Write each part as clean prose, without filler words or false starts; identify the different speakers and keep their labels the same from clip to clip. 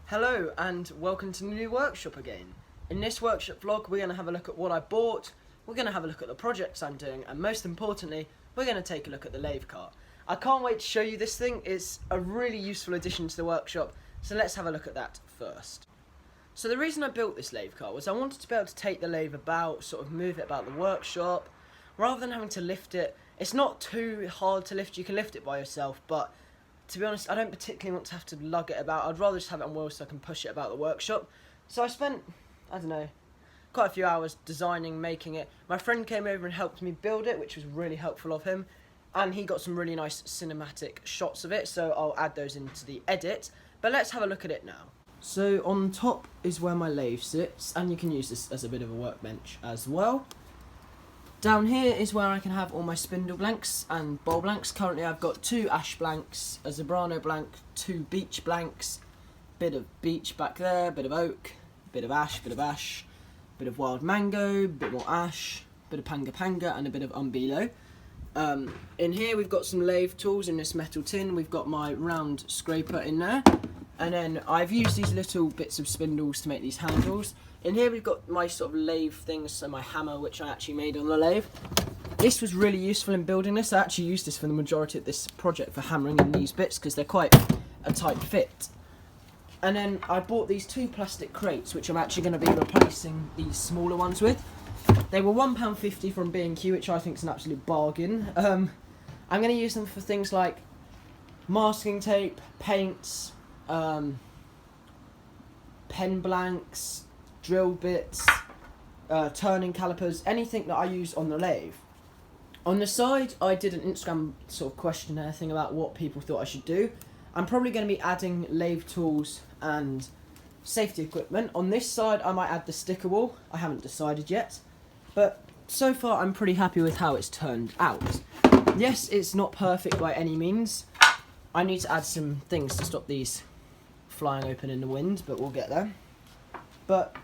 Speaker 1: Hello and welcome to the new workshop again. In this workshop vlog we're going to have a look at what I bought, we're going to have a look at the projects I'm doing, and most importantly we're going to take a look at the lathe cart. I can't wait to show you this thing. It's a really useful addition to the workshop, so let's have a look at that first. So the reason I built this lathe cart was I wanted to be able to take the lathe about, sort of move it about the workshop, rather than having to lift it. It's not too hard to lift, you can lift it by yourself, but to be honest, I don't particularly want to have to lug it about. I'd rather just have it on wheels so I can push it about the workshop. So I spent, I don't know, quite a few hours designing, making it. My friend came over and helped me build it, which was really helpful of him. And he got some really nice cinematic shots of it, so I'll add those into the edit. But let's have a look at it now. So on top is where my lathe sits, and you can use this as a bit of a workbench as well. Down here is where I can have all my spindle blanks and bowl blanks. Currently I've got 2 ash blanks, a zebrano blank, 2 beech blanks, bit of beech back there, bit of oak, bit of ash, bit of wild mango, bit more ash, bit of panga panga, and a bit of umbilo. In here we've got some lathe tools in this metal tin. We've got my round scraper in there, and then I've used these little bits of spindles to make these handles. In here we've got my sort of lathe things, so my hammer, which I actually made on the lathe. This was really useful in building this. I actually used this for the majority of this project for hammering in these bits because they're quite a tight fit. And then I bought these 2 plastic crates, which I'm actually going to be replacing these smaller ones with. They were £1.50 from B&Q, which I think is an absolute bargain. I'm going to use them for things like masking tape, paints, pen blanks, drill bits, turning calipers, anything that I use on the lathe. On the side, I did an Instagram sort of questionnaire thing about what people thought I should do. I'm probably going to be adding lathe tools and safety equipment. On this side, I might add the sticker wall. I haven't decided yet, but so far I'm pretty happy with how it's turned out. Yes, it's not perfect by any means. I need to add some things to stop these flying open in the wind, but we'll get there. But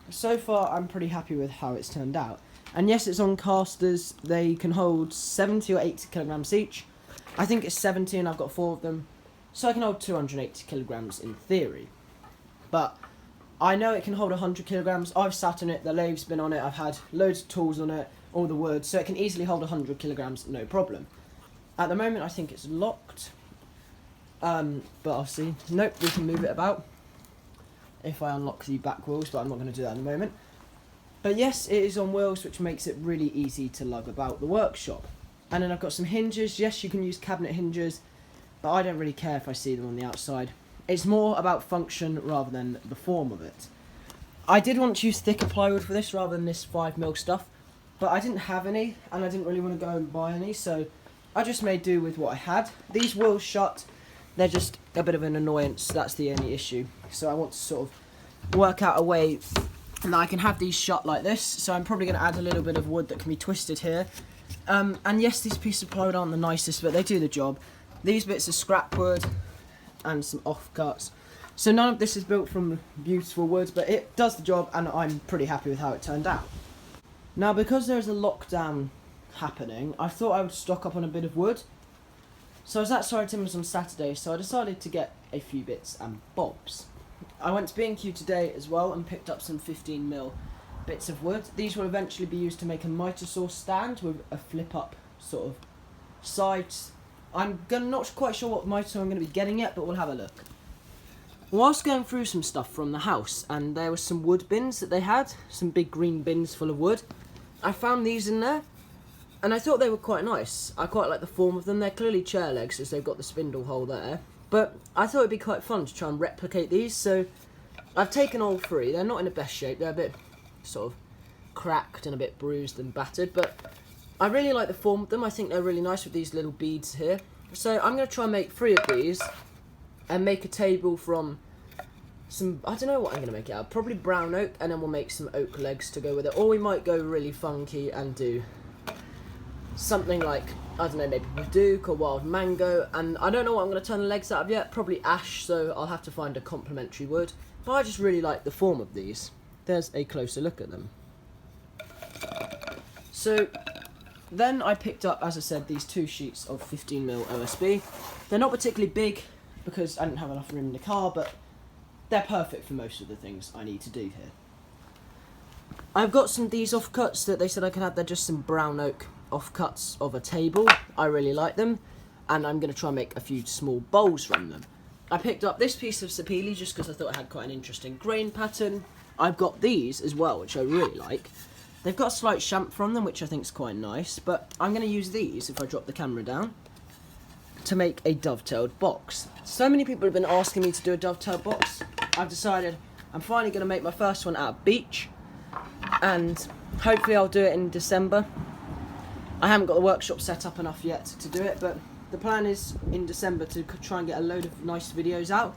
Speaker 1: so far I'm pretty happy with how it's turned out. And yes, it's on casters. They can hold 70 or 80 kilograms each. I think it's 70 and I've got 4 of them, so I can hold 280 kilograms in theory. But I know it can hold 100 kilograms. I've sat on it, the lathe's been on it, I've had loads of tools on it, all the wood, so it can easily hold 100 kilograms, no problem. At the moment I think it's locked, but I'll see. Nope, we can move it about if I unlock the back wheels, but I'm not going to do that in a moment. But yes, it is on wheels, which makes it really easy to lug about the workshop. And then I've got some hinges. Yes, you can use cabinet hinges, but I don't really care if I see them on the outside. It's more about function rather than the form of it. I did want to use thicker plywood for this rather than this 5mm stuff, but I didn't have any, and I didn't really want to go and buy any, so I just made do with what I had. These wheels shut. They're just a bit of an annoyance, that's the only issue. So I want to sort of work out a way that I can have these shut like this. So I'm probably going to add a little bit of wood that can be twisted here. And yes, these pieces of plywood aren't the nicest, but they do the job. These bits are scrap wood and some offcuts. So none of this is built from beautiful wood, but it does the job and I'm pretty happy with how it turned out. Now, because there's a lockdown happening, I thought I would stock up on a bit of wood. So I was at Sorry Timbers on Saturday, so I decided to get a few bits and bobs. I went to B&Q today as well and picked up some 15mm bits of wood. These will eventually be used to make a mitre saw stand with a flip-up sort of sides. Not quite sure what mitre I'm going to be getting yet, but we'll have a look. Whilst going through some stuff from the house, and there were some wood bins that they had, some big green bins full of wood, I found these in there. And I thought they were quite nice. I quite like the form of them. They're clearly chair legs as they've got the spindle hole there. But I thought it'd be quite fun to try and replicate these. So I've taken all 3. They're not in the best shape. They're a bit sort of cracked and a bit bruised and battered. But I really like the form of them. I think they're really nice with these little beads here. So I'm going to try and make 3 of these and make a table from some, I don't know what I'm going to make it out of. Probably brown oak, and then we'll make some oak legs to go with it. Or we might go really funky and do something like, I don't know, maybe Duke or wild mango, and I don't know what I'm going to turn the legs out of yet, probably ash, so I'll have to find a complementary wood, but I just really like the form of these. There's a closer look at them. So then I picked up, as I said, these 2 sheets of 15mm OSB. They're not particularly big because I didn't have enough room in the car, but they're perfect for most of the things I need to do here. I've got some of these offcuts that they said I could have. They're just some brown oak offcuts of a table. I really like them, and I'm going to try and make a few small bowls from them. I picked up this piece of sapele just because I thought it had quite an interesting grain pattern. I've got these as well, which I really like. They've got a slight chamfer from them, which I think is quite nice, but I'm going to use these, if I drop the camera down, to make a dovetailed box. So many people have been asking me to do a dovetailed box. I've decided I'm finally going to make my first one out of beech, and hopefully I'll do it in December. I haven't got the workshop set up enough yet to do it, but the plan is in December to try and get a load of nice videos out.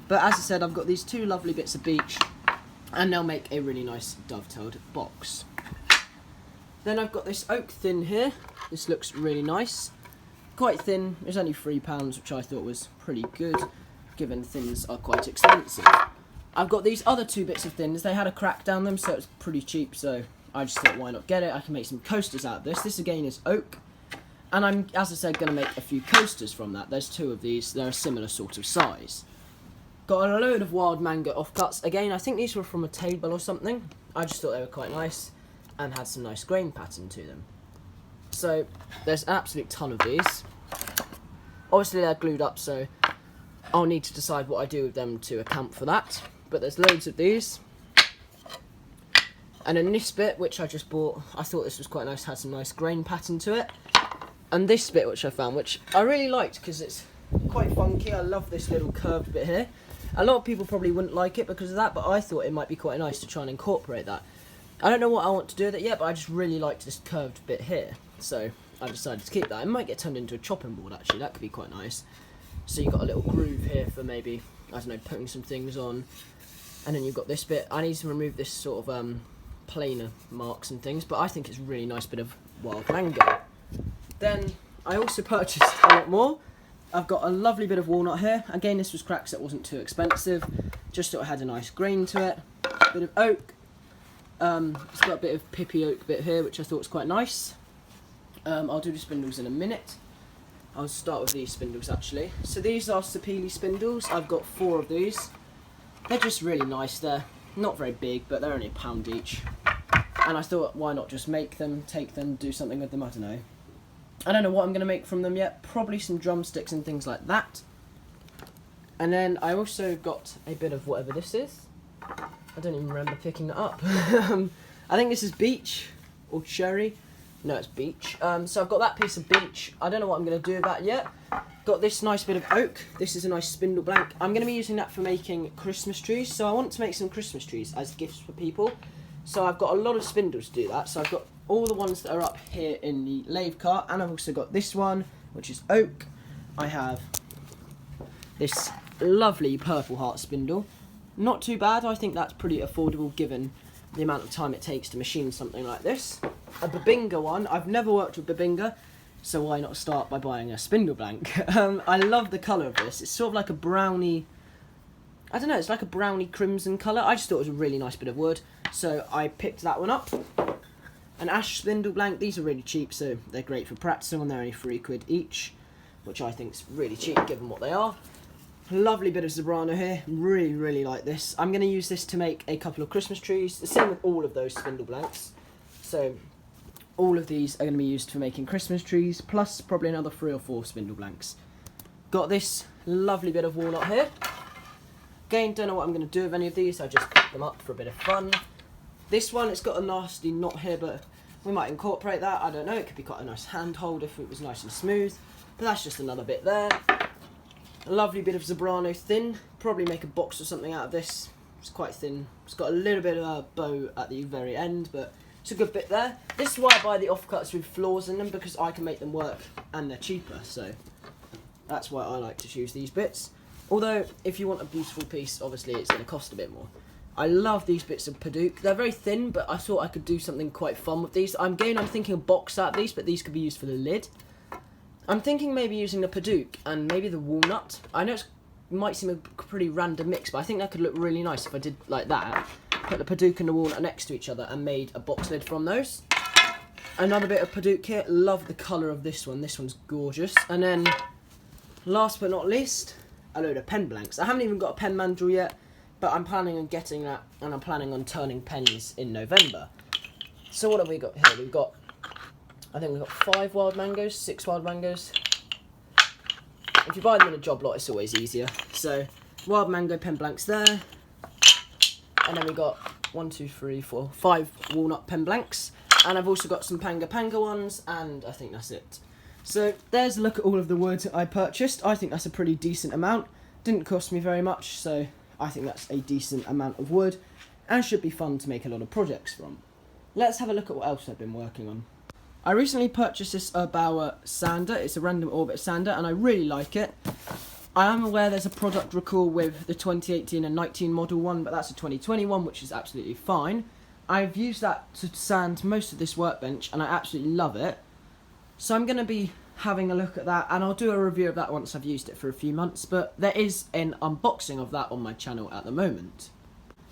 Speaker 1: But as I said, I've got these two lovely bits of beech, and they'll make a really nice dovetailed box. Then I've got this oak thin here. This looks really nice. Quite thin. It's only £3, which I thought was pretty good, given thins are quite expensive. I've got these other two bits of thins. They had a crack down them, so it's pretty cheap, so I just thought, why not get it? I can make some coasters out of this. This again is oak. And I'm, as I said, going to make a few coasters from that. There's two of these. They're a similar sort of size. Got a load of wild mango offcuts. Again, I think these were from a table or something. I just thought they were quite nice and had some nice grain pattern to them. So there's an absolute ton of these. Obviously they're glued up, so I'll need to decide what I do with them to account for that. But there's loads of these. And then this bit, which I just bought, I thought this was quite nice, had some nice grain pattern to it. And this bit, which I found, which I really liked because it's quite funky. I love this little curved bit here. A lot of people probably wouldn't like it because of that, but I thought it might be quite nice to try and incorporate that. I don't know what I want to do with it yet, but I just really liked this curved bit here. So I decided to keep that. It might get turned into a chopping board, actually. That could be quite nice. So you've got a little groove here for maybe, I don't know, putting some things on. And then you've got this bit. I need to remove this sort of planer marks and things, but I think it's a really nice bit of wild mango. Then I also purchased a lot more. I've got a lovely bit of walnut here. Again, this was cracked, so it wasn't too expensive. Just thought it had a nice grain to it. Bit of oak. It's got a bit of pippy oak bit here, which I thought was quite nice. I'll do the spindles in a minute. I'll start with these spindles actually. So these are sapele spindles. I've got 4 of these. They're just really nice. They're not very big, but they're only £1 each. And I thought, why not just make them, take them, do something with them, I don't know. I don't know what I'm going to make from them yet. Probably some drumsticks and things like that. And then I also got a bit of whatever this is. I don't even remember picking that up. I think this is beech or cherry. No, it's beech. So I've got that piece of beech. I don't know what I'm going to do with that yet. Got this nice bit of oak. This is a nice spindle blank. I'm going to be using that for making Christmas trees. So I want to make some Christmas trees as gifts for people. So I've got a lot of spindles to do that. So I've got all the ones that are up here in the lathe cart, and I've also got this one, which is oak. I have this lovely purple heart spindle. Not too bad. I think that's pretty affordable given the amount of time it takes to machine something like this. A Babinga one. I've never worked with Babinga, so why not start by buying a spindle blank? I love the colour of this. It's sort of like a brownie, I don't know, it's like a brownie crimson colour. I just thought it was a really nice bit of wood, so I picked that one up. An ash spindle blank. These are really cheap, so they're great for practicing on. They're only £3 each, which I think is really cheap given what they are. Lovely bit of Zebrano here. Really, really like this. I'm going to use this to make a couple of Christmas trees. The same with all of those spindle blanks. So all of these are going to be used for making Christmas trees, plus probably another 3 or 4 spindle blanks. Got this lovely bit of walnut here. Again, don't know what I'm going to do with any of these. I just picked them up for a bit of fun. This one, it's got a nasty knot here, but we might incorporate that. I don't know. It could be quite a nice handhold if it was nice and smooth. But that's just another bit there. A lovely bit of Zebrano thin. Probably make a box or something out of this. It's quite thin. It's got a little bit of a bow at the very end, but it's a good bit there. This is why I buy the offcuts with flaws in them, because I can make them work and they're cheaper. So that's why I like to choose these bits. Although, if you want a beautiful piece, obviously it's going to cost a bit more. I love these bits of Padook. They're very thin, but I thought I could do something quite fun with these. I'm thinking a box out of these, but these could be used for the lid. I'm thinking maybe using the Padook and maybe the walnut. I know it might seem a pretty random mix, but I think that could look really nice if I did like that. Put the Padook and the walnut next to each other and made a box lid from those. Another bit of Padook here. Love the colour of this one. This one's gorgeous. And then, last but not least, a load of pen blanks. I haven't even got a pen mandrel yet, but I'm planning on getting that, and I'm planning on turning pennies in November. So what have we got here? I think we've got 5 wild mangoes, 6 wild mangoes. If you buy them in a job lot, it's always easier. So wild mango pen blanks there, and then we got 1, 2, 3, 4, 5 walnut pen blanks, and I've also got some panga ones, and I think that's it. So there's a look at all of the wood I purchased. I think that's a pretty decent amount. Didn't cost me very much, so I think that's a decent amount of wood, and should be fun to make a lot of projects from. Let's have a look at what else I've been working on. I recently purchased this Bauer sander. It's a random orbit sander, and I really like it. I am aware there's a product recall with the 2018 and 19 model one, but that's a 2021, which is absolutely fine. I've used that to sand most of this workbench, and I absolutely love it. So I'm going to be having a look at that, and I'll do a review of that once I've used it for a few months, but there is an unboxing of that on my channel at the moment.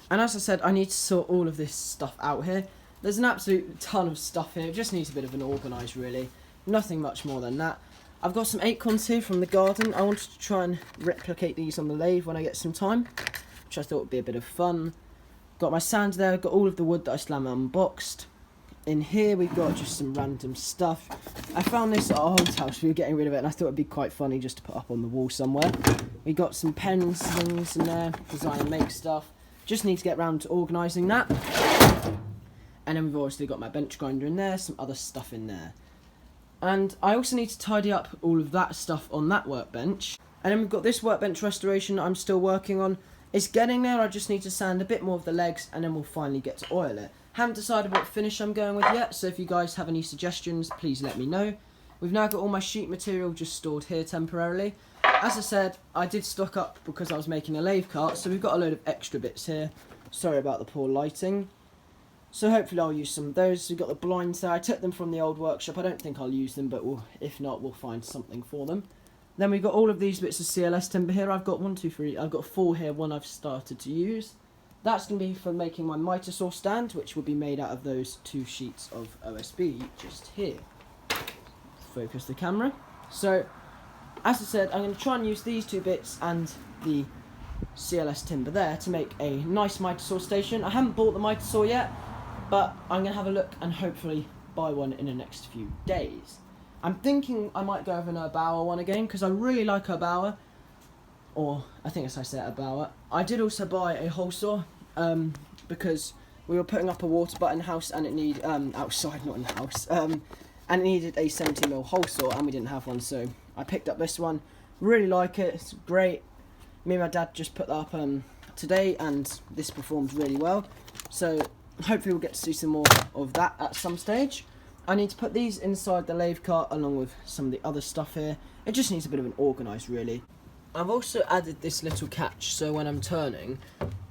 Speaker 1: And as I said, I need to sort all of this stuff out here. There's an absolute ton of stuff here, it just needs a bit of an organise really. Nothing much more than that. I've got some acorns here from the garden. I wanted to try and replicate these on the lathe when I get some time, which I thought would be a bit of fun. Got my sand there, got all of the wood that I slam unboxed. In here we've got just some random stuff. I found this at our old house, we were getting rid of it, and I thought it'd be quite funny just to put up on the wall somewhere. We got some pens, things in there, design and make stuff. Just need to get around to organising that. And then we've obviously got my bench grinder in there, some other stuff in there. And I also need to tidy up all of that stuff on that workbench. And then we've got this workbench restoration that I'm still working on. It's getting there, I just need to sand a bit more of the legs, and then we'll finally get to oil it. Haven't decided what finish I'm going with yet, so if you guys have any suggestions, please let me know. We've now got all my sheet material just stored here temporarily. As I said, I did stock up because I was making a lathe cart, so we've got a load of extra bits here. Sorry about the poor lighting. So hopefully I'll use some of those. We've got the blinds there. I took them from the old workshop. I don't think I'll use them, but if not, we'll find something for them. Then we've got all of these bits of CLS timber here. I've got 1, 2, 3. I've got 4 here, one I've started to use. That's going to be for making my mitre saw stand, which will be made out of those 2 sheets of OSB just here. Focus the camera. So, as I said, I'm going to try and use these 2 bits and the CLS timber there to make a nice mitre saw station. I haven't bought the mitre saw yet, but I'm going to have a look and hopefully buy one in the next few days. I'm thinking I might go with an Bauer one again, because I really like Bauer. Or, I think as I said, Bauer. I did also buy a hole saw, because we were putting up a water butt in the house, and it needed, outside, not in the house, and it needed a 70mm hole saw, and we didn't have one, so I picked up this one. Really like it, it's great. Me and my dad just put that up today, and this performs really well. So, hopefully we'll get to see some more of that at some stage. I need to put these inside the lathe cart along with some of the other stuff here. It just needs a bit of an organise really. I've also added this little catch so when I'm turning,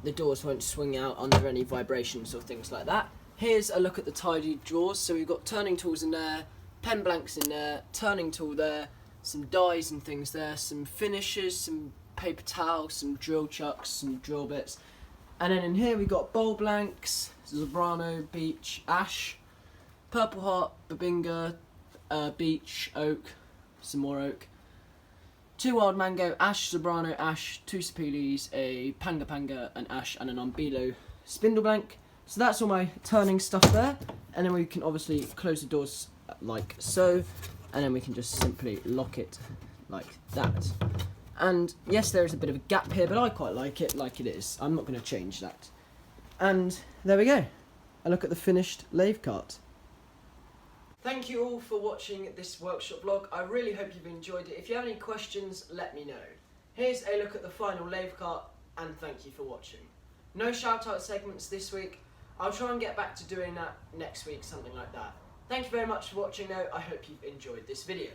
Speaker 1: the doors won't swing out under any vibrations or things like that. Here's a look at the tidied drawers. So we've got turning tools in there, pen blanks in there, turning tool there, some dies and things there, some finishes, some paper towels, some drill chucks, some drill bits. And then in here we've got bowl blanks, Zebrano, beech, ash, purple heart, babinga, beech, oak, some more oak, 2 wild mango, ash, Zebrano, ash, 2 sapilis, a panga, an ash, and an umbelo spindle blank. So that's all my turning stuff there, and then we can obviously close the doors like so, and then we can just simply lock it like that. And yes, there is a bit of a gap here, but I quite like it is. I'm not going to change that. And there we go. A look at the finished lathe cart. Thank you all for watching this workshop vlog. I really hope you've enjoyed it. If you have any questions, let me know. Here's a look at the final lathe cart, and thank you for watching. No shout out segments this week. I'll try and get back to doing that next week, something like that. Thank you very much for watching though. I hope you've enjoyed this video.